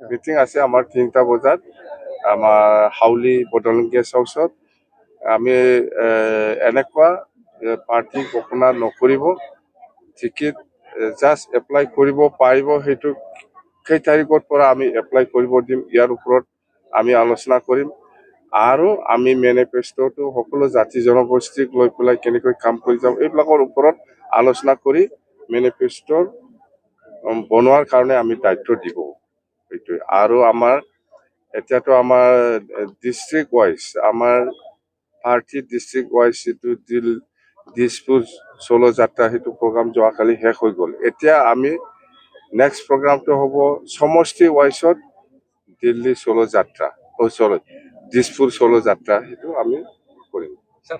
meeting আছে আমাৰ 3টা বজাত আমাৰ হাউলি বটলিং গেষ্ট হাউচত আমি এনেকুৱা পাৰ্টি ঘোষণা নকৰিব টিকেট জাষ্ট এপ্লাই কৰিব পাৰিব সেইটো সেই তাৰিখৰ পৰা আমি এপ্লাই কৰিব দিম ইয়াৰ ওপৰত আমি আলোচনা কৰিম আৰু আমি মেনিফেষ্টটো সকলো জাতি জনগোষ্ঠীক লৈ পেলাই কেনেকৈ কাম কৰি যাম এইবিলাকৰ ওপৰত আলোচনা কৰি মেনিফেষ্টৰ বনোৱাৰ কাৰণে আমি দায়িত্ব দিব সেইটোৱে আৰু আমাৰ এতিয়াতো আমাৰ ডিষ্ট্ৰিক্ট ৱাইজ আমাৰ পাৰ্টি ডিষ্ট্ৰিক্ট ৱাইজ যিটো দিছপুৰ চলো যাত্ৰা সেইটো প্ৰগ্ৰাম যোৱাকালি শেষ হৈ গ'ল এতিয়া আমি নেক্সট প্ৰগ্ৰামটো হ'ব সমষ্টি ৱাইজত দিল্লী চলো যাত্ৰা দিছপুৰ চলো যাত্ৰা সেইটো আমি কৰিম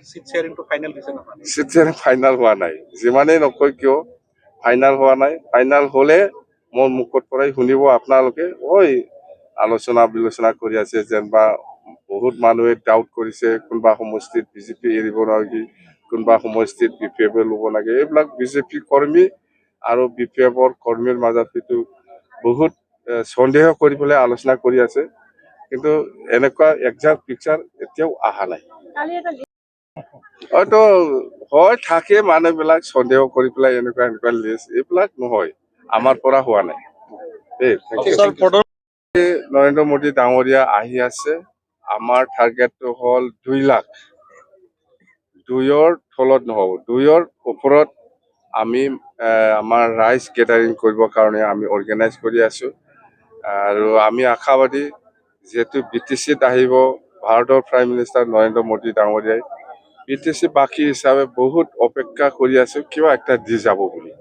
চিট শ্বেয়াৰিং ফাইনেল হোৱা নাই যিমানেই নকয় কিয় ফাইনেল হোৱা নাই ফাইনেল হ'লে মোৰ মুখৰ পৰাই শুনিব আপোনালোকে আলোচনা বিলোচনা কৰি আছে যেনিবা বহুত মানুহে ডাউট কৰিছে কোনোবা সমষ্টিত বিজেপি এৰিব নেকি কোনোবা সমষ্টিত BPF ল'ব লাগে এইবিলাক বিজেপি কৰ্মী আৰু BPFৰ কৰ্মীৰ মাজত সেইটো বহুত সন্দেহ কৰি পেলাই আলোচনা কৰি আছে কিন্তু এনেকুৱা একজাক্ট পিকচাৰ এতিয়াও অহা নাই হয়তো হয় থাকে মানুহবিলাক সন্দেহ কৰি পেলাই এনেকুৱা লিষ্ট এইবিলাক নহয় আমাৰ পৰা হোৱা নাই নৰেন্দ্ৰ মোদী ডাঙৰীয়া আহি আছে আমাৰ টাৰ্গেটটো হ'ল 2 লাখ 2ৰ তলত নহ'ব 2ৰ ওপৰত আমি আমাৰ ৰাইজ গেডাৰিং কৰিবৰ কাৰণে আমি অৰ্গেনাইজ কৰি আছো আৰু আমি আশাবাদী যেহেতু BTCত আহিব ভাৰতৰ প্ৰাইম মিনিষ্টাৰ নৰেন্দ্ৰ মোদী ডাঙৰীয়াই BTC বাকী হিচাপে বহুত অপেক্ষা কৰি আছো কিবা একটা দি যাব বুলি